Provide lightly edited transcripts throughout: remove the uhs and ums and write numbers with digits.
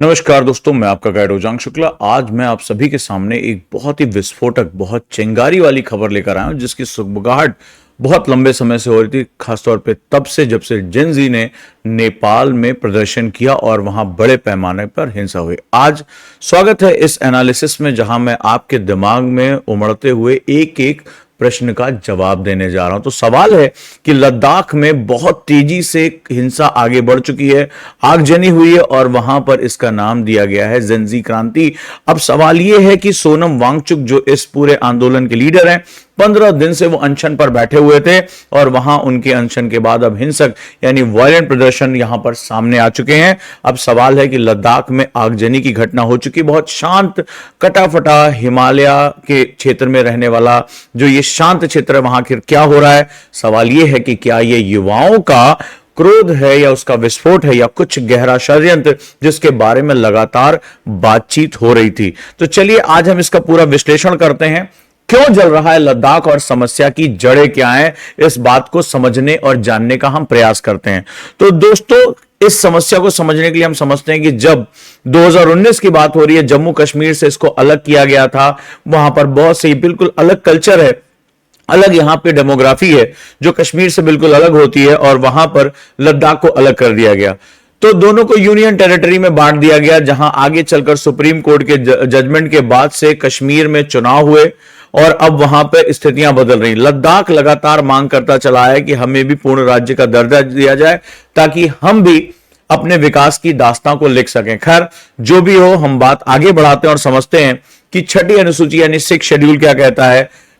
नमस्कार दोस्तों, मैं आपका गाइड ओजांग शुक्ला। आज मैं आप सभी के सामने एक बहुत ही विस्फोटक, बहुत चिंगारी वाली खबर लेकर आया हूं, जिसकी सुगबुगाहट बहुत लंबे समय से हो रही थी, खासतौर पे तब से जब से जेन जी ने नेपाल में प्रदर्शन किया और वहां बड़े पैमाने पर हिंसा हुई। आज स्वागत है इस एनालिसिस में, जहां मैं आपके दिमाग में उमड़ते हुए एक एक प्रश्न का जवाब देने जा रहा हूं। तो सवाल है कि लद्दाख में बहुत तेजी से हिंसा आगे बढ़ चुकी है, आगजनी हुई है और वहां पर इसका नाम दिया गया है जेन जी क्रांति। अब सवाल यह है कि सोनम वांगचुक जो इस पूरे आंदोलन के लीडर हैं, 15 दिन से वो अनशन पर बैठे हुए थे और वहां उनके अनशन के बाद अब हिंसक यानी वायलेंट प्रदर्शन यहां पर सामने आ चुके हैं। अब सवाल है कि लद्दाख में आगजनी की घटना हो चुकी, बहुत शांत कटाफटा हिमालय के क्षेत्र में रहने वाला जो ये शांत क्षेत्र है, वहां क्या हो रहा है। सवाल यह है कि क्या ये युवाओं का क्रोध है या उसका विस्फोट है या कुछ गहरा षड्यंत्र जिसके बारे में लगातार बातचीत हो रही थी। तो चलिए आज हम इसका पूरा विश्लेषण करते हैं। क्यों जल रहा है लद्दाख और समस्या की जड़ें क्या हैं, इस बात को समझने और जानने का हम प्रयास करते हैं। तो दोस्तों, इस समस्या को समझने के लिए हम समझते हैं कि जब 2019 की बात हो रही है, जम्मू कश्मीर से इसको अलग किया गया था, वहां पर बहुत से बिल्कुल अलग कल्चर है, अलग यहां पे डेमोग्राफी है जो कश्मीर से बिल्कुल अलग होती है, और वहां पर लद्दाख को अलग कर दिया गया। तो दोनों को यूनियन टेरिटरी में बांट दिया गया, जहां आगे चलकर सुप्रीम कोर्ट के जजमेंट के बाद से कश्मीर में चुनाव हुए और अब वहां पर स्थितियां बदल रही। लद्दाख लगातार मांग करता चला है कि हमें भी पूर्ण राज्य का दर्जा दिया जाए ताकि हम भी अपने विकास की दास्तां को लिख सकें। खैर, जो भी हो, हम बात आगे बढ़ाते हैं और समझते हैं कि छठी अनुसूची यानी 6 शेड्यूल क्या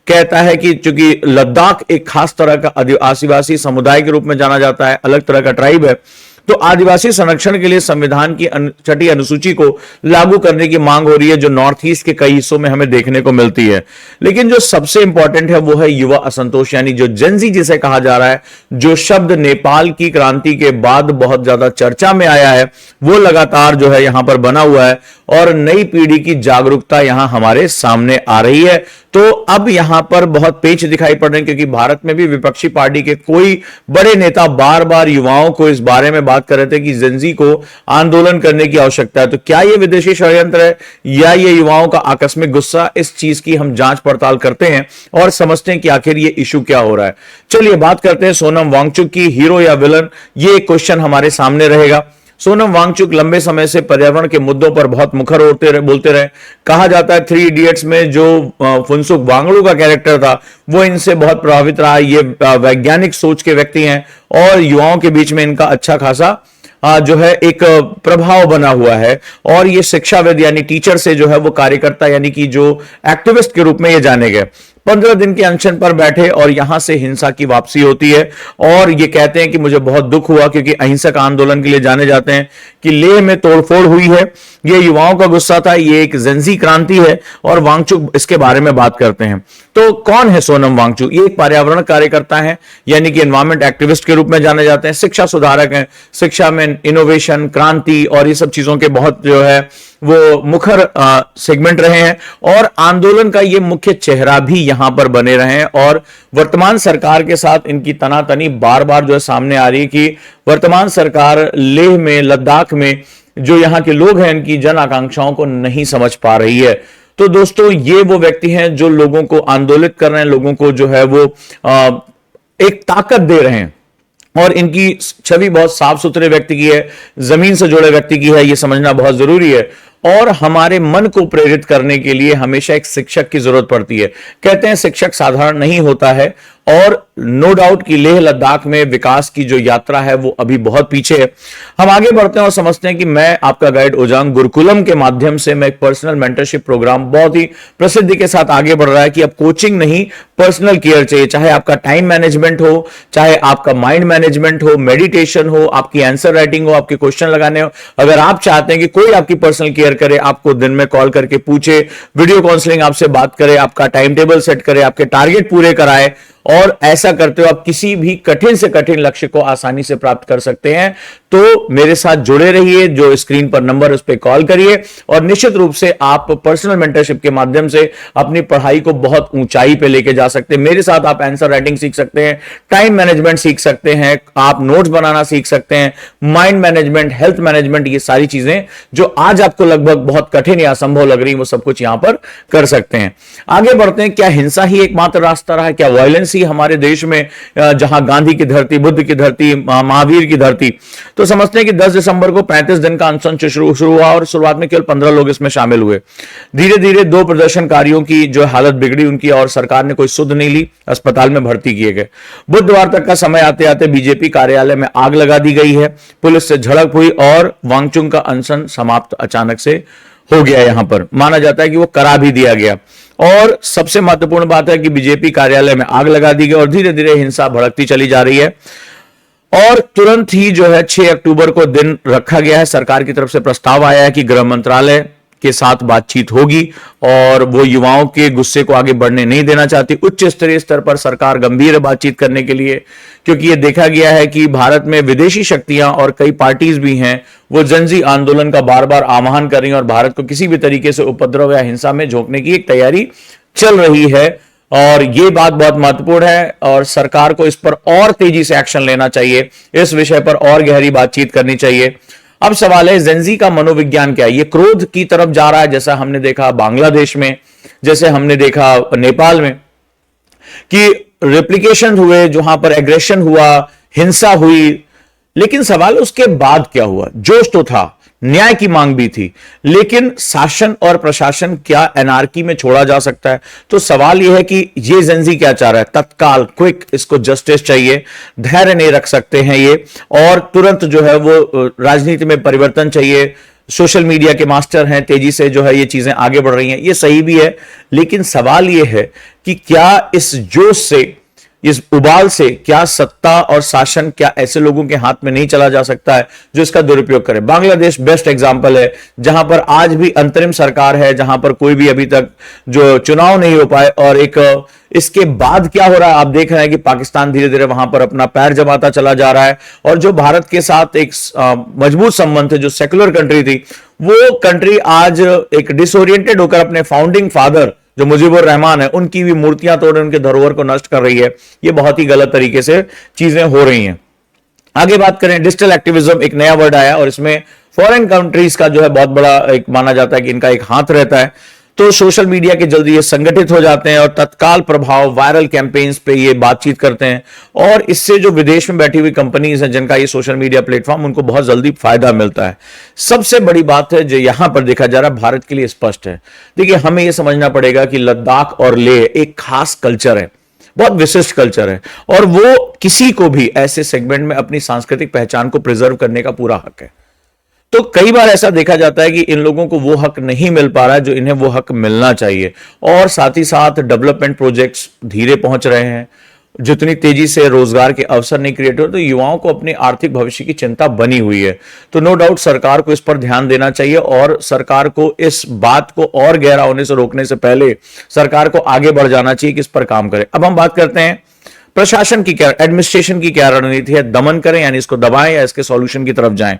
कहता है कि चूंकि लद्दाख एक खास तरह का आदिवासी समुदाय के रूप में जाना जाता है, अलग तरह का ट्राइब है, तो आदिवासी संरक्षण के लिए संविधान की छठी अनुसूची को लागू करने की मांग हो रही है, जो नॉर्थ ईस्ट के कई हिस्सों में हमें देखने को मिलती है। लेकिन जो सबसे इंपॉर्टेंट है वो है युवा असंतोष, यानी जो जेन जी जिसे कहा जा रहा है, जो शब्द नेपाल की क्रांति के बाद बहुत ज्यादा चर्चा में आया है, वो लगातार जो है यहां पर बना हुआ है और नई पीढ़ी की जागरूकता यहां हमारे सामने आ रही है। तो अब यहां पर बहुत पेच दिखाई पड़ रहे हैं, क्योंकि भारत में भी विपक्षी पार्टी के कोई बड़े नेता बार बार युवाओं को इस बारे में बात कर रहे थे कि जेन जी को आंदोलन करने की आवश्यकता है। तो क्या यह विदेशी षड्यंत्र है या ये युवाओं का आकस्मिक गुस्सा? इस चीज की हम जांच पड़ताल करते हैं और समझते हैं कि आखिर ये इशू क्या हो रहा है। चलिए बात करते हैं सोनम वांगचुक की, हीरो या विलन, ये क्वेश्चन हमारे सामने रहेगा। सोनम वांगचुक लंबे समय से पर्यावरण के मुद्दों पर बहुत मुखर बोलते रहे। कहा जाता है 3 इडियट्स में जो फुनसुक वांगडू का कैरेक्टर था वो इनसे बहुत प्रभावित रहा। ये वैज्ञानिक सोच के व्यक्ति हैं और युवाओं के बीच में इनका अच्छा खासा जो है एक प्रभाव बना हुआ है, और ये शिक्षाविद यानी टीचर से जो है वो कार्यकर्ता यानी कि जो एक्टिविस्ट के रूप में ये जाने गए। 15 दिन के अनशन पर बैठे और यहां से हिंसा की वापसी होती है और ये कहते हैं कि मुझे बहुत दुख हुआ, क्योंकि अहिंसक आंदोलन के लिए जाने जाते हैं, कि लेह में तोड़फोड़ हुई है, ये युवाओं का गुस्सा था, ये एक जेन जी क्रांति है और वांगचुक इसके बारे में बात करते हैं। तो कौन है सोनम वांगचुक? ये एक पर्यावरण कार्यकर्ता है, यानी कि एनवायरमेंट एक्टिविस्ट के रूप में जाने जाते हैं, शिक्षा सुधारक हैं, शिक्षा में इनोवेशन, क्रांति और ये सब चीजों के बहुत जो है वो मुखर सेगमेंट रहे हैं, और आंदोलन का ये मुख्य चेहरा भी यहां पर बने रहे हैं। और वर्तमान सरकार के साथ इनकी तनातनी बार बार जो है सामने आ रही है कि वर्तमान सरकार लेह में, लद्दाख में जो यहां के लोग हैं, इनकी जन आकांक्षाओं को नहीं समझ पा रही है। तो दोस्तों, ये वो व्यक्ति हैं जो लोगों को आंदोलित कर रहे हैं, लोगों को जो है वो एक ताकत दे रहे हैं, और इनकी छवि बहुत साफ सुथरे व्यक्ति की है, जमीन से जुड़े व्यक्ति की है, यह समझना बहुत जरूरी है। और हमारे मन को प्रेरित करने के लिए हमेशा एक शिक्षक की जरूरत पड़ती है। कहते हैं शिक्षक साधारण नहीं होता है, और नो डाउट कि लेह लद्दाख में विकास की जो यात्रा है वो अभी बहुत पीछे है। हम आगे बढ़ते हैं और समझते हैं कि मैं आपका गाइड ओजांग गुरुकुलम के माध्यम से मैं एक पर्सनल मेंटरशिप प्रोग्राम बहुत ही प्रसिद्धि के साथ आगे बढ़ रहा है कि अब कोचिंग नहीं, पर्सनल केयर चाहिए। चाहे आपका टाइम मैनेजमेंट हो, चाहे आपका माइंड मैनेजमेंट हो, मेडिटेशन हो, आपकी आंसर राइटिंग हो, आपके क्वेश्चन लगाने हो, अगर आप चाहते हैं कि कोई आपकी पर्सनल केयर करे, आपको दिन में कॉल करके पूछे, वीडियो काउंसलिंग आपसे बात करे, आपका टाइम टेबल सेट करे, आपके टारगेट पूरे कराए और ऐसा करते हुए आप किसी भी कठिन से कठिन लक्ष्य को आसानी से प्राप्त कर सकते हैं। तो मेरे साथ जुड़े रहिए, जो स्क्रीन पर नंबर उस पर कॉल करिए और निश्चित रूप से आप पर्सनल मेंटरशिप के माध्यम से अपनी पढ़ाई को बहुत ऊंचाई पे लेके जा सकते हैं। मेरे साथ आप आंसर राइटिंग सीख सकते हैं, टाइम मैनेजमेंट सीख सकते हैं, आप नोट्स बनाना सीख सकते हैं, माइंड मैनेजमेंट, हेल्थ मैनेजमेंट, ये सारी चीजें जो आज आपको लगभग बहुत कठिन या असंभव लग रही, वो सब कुछ यहां पर कर सकते हैं। आगे बढ़ते हैं। क्या हिंसा ही एकमात्र रास्ता रहा है? क्या वायलेंस ही हमारे देश में, जहां गांधी की धरती, बुद्ध की धरती, महावीर की धरती, तो समझते हैं कि 10 दिसंबर को 35 दिन का अनशन शुरू हुआ और शुरुआत में केवल 15 लोग इसमें शामिल हुए। धीरे धीरे 2 प्रदर्शनकारियों की जो हालत बिगड़ी उनकी, और सरकार ने कोई सुध नहीं ली, अस्पताल में भर्ती किए गए। बुधवार तक का समय आते आते बीजेपी कार्यालय में आग लगा दी गई है, पुलिस से झड़प हुई और वांगचुंग का अनशन समाप्त अचानक से हो गया। यहां पर माना जाता है कि वो करा भी दिया गया। और सबसे महत्वपूर्ण बात है कि बीजेपी कार्यालय में आग लगा दी गई और धीरे धीरे हिंसा भड़कती चली जा रही है। और तुरंत ही जो है 6 अक्टूबर को दिन रखा गया है। सरकार की तरफ से प्रस्ताव आया है कि गृह मंत्रालय के साथ बातचीत होगी और वो युवाओं के गुस्से को आगे बढ़ने नहीं देना चाहती। उच्च स्तरीय स्तर पर सरकार गंभीर है बातचीत करने के लिए, क्योंकि ये देखा गया है कि भारत में विदेशी शक्तियां और कई पार्टीज भी हैं, वो जनजी आंदोलन का बार बार आह्वान कर रही हैं और भारत को किसी भी तरीके से उपद्रव या हिंसा में झोंकने की एक तैयारी चल रही है। और ये बात बहुत महत्वपूर्ण है और सरकार को इस पर और तेजी से एक्शन लेना चाहिए, इस विषय पर और गहरी बातचीत करनी चाहिए। अब सवाल है जेंजी का मनोविज्ञान क्या है? ये क्रोध की तरफ जा रहा है, जैसा हमने देखा बांग्लादेश में, जैसे हमने देखा नेपाल में कि रेप्लिकेशन हुए, जहां पर एग्रेशन हुआ, हिंसा हुई। लेकिन सवाल उसके बाद क्या हुआ? जोश तो था, न्याय की मांग भी थी, लेकिन शासन और प्रशासन क्या एनार्की में छोड़ा जा सकता है? तो सवाल यह है कि ये जेंजी क्या चाह रहा है? तत्काल, क्विक, इसको जस्टिस चाहिए, धैर्य नहीं रख सकते हैं ये, और तुरंत जो है वो राजनीति में परिवर्तन चाहिए। सोशल मीडिया के मास्टर हैं, तेजी से जो है ये चीजें आगे बढ़ रही हैं, ये सही भी है। लेकिन सवाल ये है कि क्या इस जोश से, इस उबाल से, क्या सत्ता और शासन क्या ऐसे लोगों के हाथ में नहीं चला जा सकता है जो इसका दुरुपयोग करे? बांग्लादेश बेस्ट एग्जांपल है, जहां पर आज भी अंतरिम सरकार है, जहां पर कोई भी अभी तक जो चुनाव नहीं हो पाए। और एक इसके बाद क्या हो रहा है, आप देख रहे हैं कि पाकिस्तान धीरे धीरे वहां पर अपना पैर जमाता चला जा रहा है। और जो भारत के साथ एक मजबूत संबंध थे, जो सेकुलर कंट्री थी, वो कंट्री आज एक डिसोरिएंटेड होकर अपने फाउंडिंग फादर जो मुजीबुर रहमान है, उनकी भी मूर्तियां तोड़ उनके धरोहर को नष्ट कर रही है। ये बहुत ही गलत तरीके से चीजें हो रही हैं। आगे बात करें, डिजिटल एक्टिविज्म एक नया वर्ड आया और इसमें फॉरेन कंट्रीज का जो है बहुत बड़ा एक माना जाता है कि इनका एक हाथ रहता है। तो सोशल मीडिया के जल्दी ये संगठित हो जाते हैं और तत्काल प्रभाव, वायरल कैंपेन्स पे ये बातचीत करते हैं, और इससे जो विदेश में बैठी हुई कंपनीज हैं जिनका ये सोशल मीडिया प्लेटफॉर्म, उनको बहुत जल्दी फायदा मिलता है। सबसे बड़ी बात है जो यहां पर देखा जा रहा है, भारत के लिए स्पष्ट है। देखिए, हमें यह समझना पड़ेगा कि लद्दाख और लेह एक खास कल्चर है, बहुत विशिष्ट कल्चर है, और वो किसी को भी ऐसे सेगमेंट में अपनी सांस्कृतिक पहचान को प्रिजर्व करने का पूरा हक है। तो कई बार ऐसा देखा जाता है कि इन लोगों को वो हक नहीं मिल पा रहा है जो इन्हें वो हक मिलना चाहिए। और साथ ही साथ डेवलपमेंट प्रोजेक्ट्स धीरे पहुंच रहे हैं, जितनी तेजी से रोजगार के अवसर नहीं क्रिएट हो, तो युवाओं को अपने आर्थिक भविष्य की चिंता बनी हुई है। तो नो डाउट सरकार को इस पर ध्यान देना चाहिए, और सरकार को इस बात को और गहरा होने से रोकने से पहले सरकार को आगे बढ़ जाना चाहिए कि इस पर काम करे। अब हम बात करते हैं प्रशासन की क्या, एडमिनिस्ट्रेशन की क्या रणनीति है? दमन करें, यानी इसको दबाएं, या इसके सॉल्यूशन की तरफ जाएं?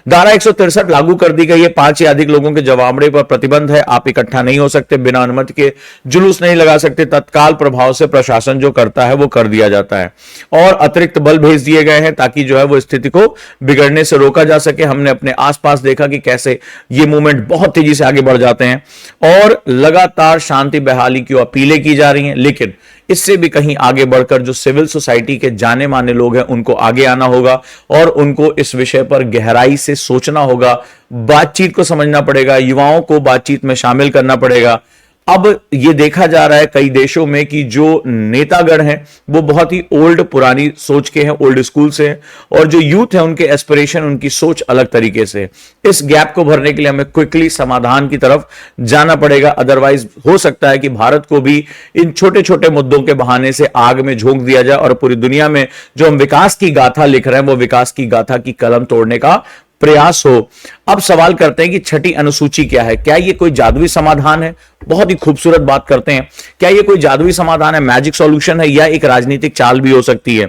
धारा 163 लागू कर दी गई है। 5 या अधिक लोगों के जमावड़े पर प्रतिबंध है। आप इकट्ठा नहीं हो सकते, बिना अनुमति के जुलूस नहीं लगा सकते। तत्काल प्रभाव से प्रशासन जो करता है वो कर दिया जाता है, और अतिरिक्त बल भेज दिए गए हैं ताकि जो है वो स्थिति को बिगड़ने से रोका जा सके। हमने अपने आसपास देखा कि कैसे ये मूवमेंट बहुत तेजी से आगे बढ़ जाते हैं, और लगातार शांति बहाली की अपीलें की जा रही हैं। लेकिन इससे भी कहीं आगे बढ़कर जो सिविल सोसाइटी के जाने माने लोग हैं, उनको आगे आना होगा और उनको इस विषय पर गहराई से सोचना होगा, बातचीत को समझना पड़ेगा, युवाओं को बातचीत में शामिल करना पड़ेगा। अब ये देखा जा रहा है कई देशों में कि जो नेतागण हैं वो बहुत ही ओल्ड, पुरानी सोच के हैं, ओल्ड स्कूल से हैं, और जो यूथ है उनके एस्पिरेशन, उनकी सोच अलग तरीके से। इस गैप को भरने के लिए हमें क्विकली समाधान की तरफ जाना पड़ेगा, अदरवाइज हो सकता है कि भारत को भी इन छोटे छोटे मुद्दों के बहाने से आग में झोंक दिया जाए, और पूरी दुनिया में जो हम विकास की गाथा लिख रहे हैं वो विकास की गाथा की कलम तोड़ने का प्रयास हो। अब सवाल करते हैं कि छठी अनुसूची क्या है, क्या ये कोई जादुई समाधान है? बहुत ही खूबसूरत बात करते हैं, क्या ये कोई जादुई समाधान है, मैजिक सॉल्यूशन है, या एक राजनीतिक चाल भी हो सकती है?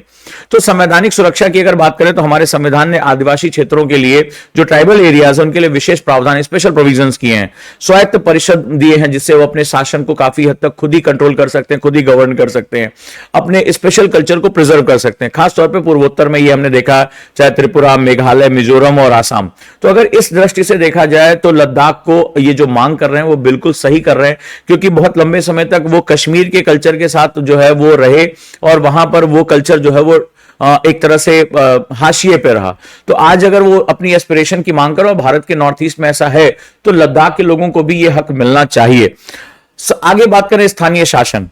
तो संवैधानिक सुरक्षा की अगर बात करें तो हमारे संविधान ने आदिवासी क्षेत्रों के लिए, जो ट्राइबल एरियाज है उनके लिए विशेष प्रावधान, स्पेशल प्रोविजंस किए हैं, स्वायत्त परिषद दिए हैं जिससे वो अपने शासन को काफी हद तक खुद ही कंट्रोल कर सकते हैं, खुद ही गवर्न कर सकते हैं, अपने स्पेशल कल्चर को प्रिजर्व कर सकते हैं। खासतौर पर पूर्वोत्तर में ये हमने देखा, चाहे त्रिपुरा, मेघालय, मिजोरम और आसाम। तो अगर इस दृष्टि से देखा जाए तो लद्दाख को ये जो मांग कर रहे हैं वो बिल्कुल सही कर रहे हैं, क्योंकि बहुत लंबे समय तक वो कश्मीर के कल्चर के साथ जो है वो रहे और वहां पर वो कल्चर जो है वो एक तरह से हाशिए पे रहा। तो आज अगर वो अपनी एस्पिरेशन की मांग करो, भारत के नॉर्थ ईस्ट में ऐसा है, तो लद्दाख के लोगों को भी ये हक मिलना चाहिए। आगे बात करें स्थानीय शासन,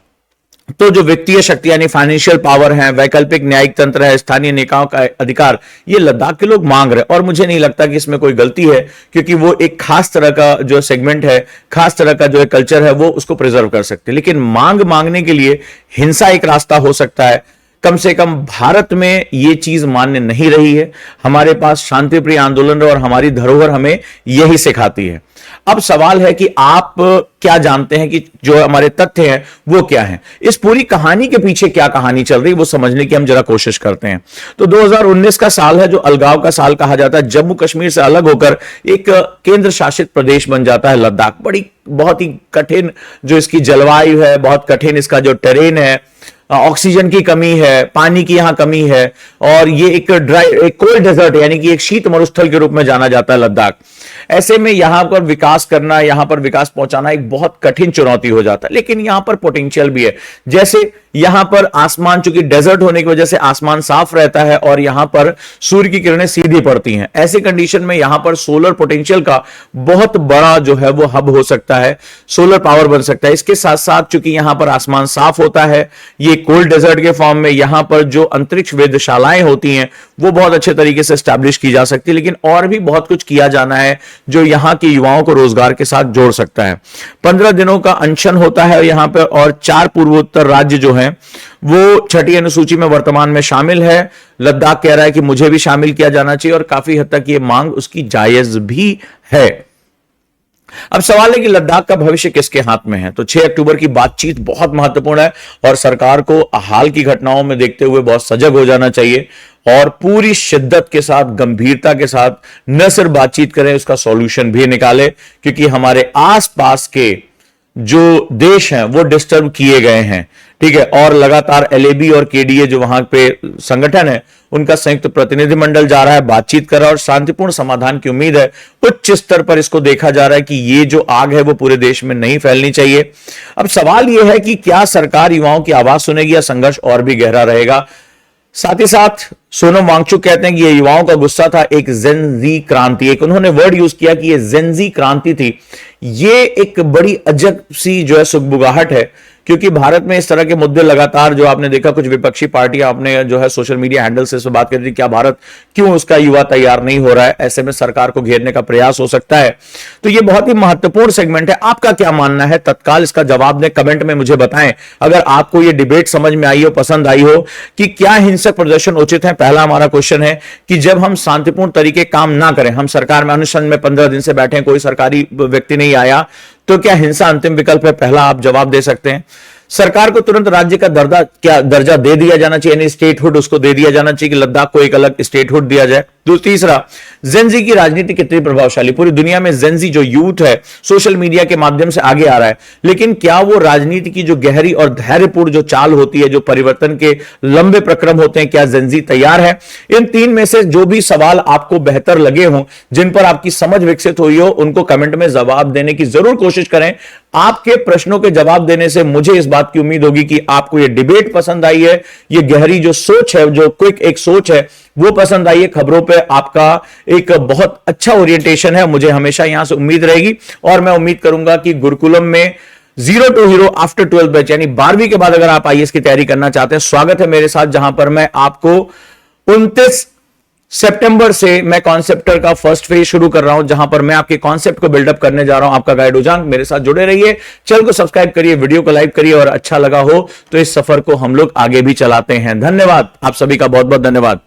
तो जो वित्तीय शक्ति यानी फाइनेंशियल पावर है, वैकल्पिक न्यायिक तंत्र है, स्थानीय निकायों का अधिकार, ये लद्दाख के लोग मांग रहे हैं और मुझे नहीं लगता कि इसमें कोई गलती है, क्योंकि वो एक खास तरह का जो सेगमेंट है, खास तरह का जो कल्चर है, वो उसको प्रिजर्व कर सकते हैं। लेकिन मांगने के लिए हिंसा एक रास्ता हो सकता है। कम से कम भारत में यह चीज मान्य नहीं रही है। हमारे पास शांतिप्रिय आंदोलन और हमारी धरोहर हमें यही सिखाती है। अब सवाल है कि आप क्या जानते हैं कि जो हमारे तथ्य हैं वो क्या हैं? इस पूरी कहानी के पीछे क्या कहानी चल रही है वो समझने की हम जरा कोशिश करते हैं। तो 2019 का साल है जो अलगाव का साल कहा जाता है। जम्मू कश्मीर से अलग होकर एक केंद्र शासित प्रदेश बन जाता है लद्दाख। बहुत ही कठिन जो इसकी जलवायु है, बहुत कठिन इसका जो टेरेन है, ऑक्सीजन की कमी है, पानी की यहां कमी है और ये एक कोल्ड डेजर्ट यानी कि एक शीत मरुस्थल के रूप में जाना जाता है लद्दाख। ऐसे में यहां पर विकास करना, यहां पर विकास पहुंचाना एक बहुत कठिन चुनौती हो जाता है। लेकिन यहां पर पोटेंशियल भी है। जैसे यहां पर आसमान, चूंकि डेजर्ट होने की वजह से आसमान साफ रहता है और यहां पर सूर्य की किरणें सीधी पड़ती हैं। ऐसे कंडीशन में यहां पर सोलर पोटेंशियल का बहुत बड़ा जो है वो हब हो सकता है, सोलर पावर बन सकता है। इसके साथ साथ चूंकि यहां पर आसमान साफ होता है, ये कोल्ड डेजर्ट के फॉर्म में यहां पर जो अंतरिक्ष वेधशालाएं होती हैं वो बहुत अच्छे तरीके से एस्टैब्लिश की जा सकती है। लेकिन और भी बहुत कुछ किया जाना है जो यहां के युवाओं को रोजगार के साथ जोड़ सकता है। 15 दिनों का अनशन होता है यहां पर और 4 पूर्वोत्तर राज्य जो हैं वो छठी अनुसूची में वर्तमान में शामिल है। लद्दाख कह रहा है कि मुझे भी शामिल किया जाना चाहिए और काफी हद तक ये मांग उसकी जायज भी है। अब सवाल है कि लद्दाख का भविष्य किसके हाथ में है? तो 6 अक्टूबर की बातचीत बहुत महत्वपूर्ण है और सरकार को हाल की घटनाओं में देखते हुए बहुत सजग हो जाना चाहिए और पूरी शिद्दत के साथ, गंभीरता के साथ न सिर्फ बातचीत करें, उसका सॉल्यूशन भी निकाले, क्योंकि हमारे आसपास के जो देश हैं वो डिस्टर्ब किए गए हैं। ठीक है, और लगातार एलएबी और केडीए जो वहां पे संगठन है उनका संयुक्त प्रतिनिधिमंडल जा रहा है, बातचीत कर रहा है और शांतिपूर्ण समाधान की उम्मीद है। उच्च स्तर पर इसको देखा जा रहा है कि ये जो आग है वो पूरे देश में नहीं फैलनी चाहिए। अब सवाल यह है कि क्या सरकार युवाओं की आवाज सुनेगी या संघर्ष और भी गहरा रहेगा? साथ ही साथ सोनम वांगचुक कहते हैं कि ये युवाओं का गुस्सा था एक जेनजी क्रांति, एक उन्होंने वर्ड यूज किया कि ये जेनजी क्रांति थी। ये एक बड़ी अजब सी जो है सुगबुगाहट है, क्योंकि भारत में इस तरह के मुद्दे लगातार जो आपने देखा, कुछ विपक्षी पार्टियां आपने जो है सोशल मीडिया हैंडल से इस बात कर रही, क्या भारत क्यों उसका युवा तैयार नहीं हो रहा है? ऐसे में सरकार को घेरने का प्रयास हो सकता है। तो ये बहुत ही महत्वपूर्ण सेगमेंट है। आपका क्या मानना है? तत्काल इसका जवाब दें, कमेंट में मुझे बताएं। अगर आपको ये डिबेट समझ में आई हो, पसंद आई हो कि क्या हिंसक प्रदर्शन उचित है। पहला हमारा क्वेश्चन है कि जब हम शांतिपूर्ण तरीके काम ना करें, हम सरकार में अनुसंधान में 15 दिन से बैठे, कोई सरकारी व्यक्ति नहीं आया, तो क्या हिंसा अंतिम विकल्प है? पहला आप जवाब दे सकते हैं। सरकार को तुरंत राज्य का दर्जा दे दिया जाना चाहिए, यानी स्टेटहुड उसको दे दिया जाना चाहिए कि लद्दाख को एक अलग स्टेटहुड दिया जाए। तीसरा, जेनजी की राजनीति कितनी प्रभावशाली? पूरी दुनिया में जेनजी जो यूथ है सोशल मीडिया के माध्यम से आगे आ रहा है, लेकिन क्या वो राजनीति की जो गहरी और धैर्यपूर्ण जो चाल होती है, जो परिवर्तन के लंबे प्रक्रम होते हैं, क्या जेनजी तैयार है? इन 3 में से जो भी सवाल आपको बेहतर लगे हों, जिन पर आपकी समझ विकसित हुई हो, उनको कमेंट में जवाब देने की जरूर कोशिश करें। आपके प्रश्नों के जवाब देने से मुझे इस बात की उम्मीद होगी कि आपको यह डिबेट पसंद आई है, ये गहरी जो सोच है, जो क्विक एक सोच है वो पसंद आई है। खबरों पे आपका एक बहुत अच्छा ओरिएंटेशन है, मुझे हमेशा यहां से उम्मीद रहेगी और मैं उम्मीद करूंगा कि गुरुकुलम में 0 to हीरो आफ्टर 12 बैच यानी 12वीं के बाद अगर आप आईएएस की तैयारी करना चाहते हैं, स्वागत है मेरे साथ, जहां पर मैं आपको 29 सितंबर से मैं कॉन्सेप्टर का फर्स्ट फेज शुरू कर रहा हूं, जहां पर मैं आपके कॉन्सेप्ट को बिल्डअप करने जा रहा हूं। आपका गाइड उजांग, मेरे साथ जुड़े रहिए, चैनल को सब्सक्राइब करिए, वीडियो को लाइक करिए और अच्छा लगा हो तो इस सफर को हम लोग आगे भी चलाते हैं। धन्यवाद, आप सभी का बहुत बहुत धन्यवाद।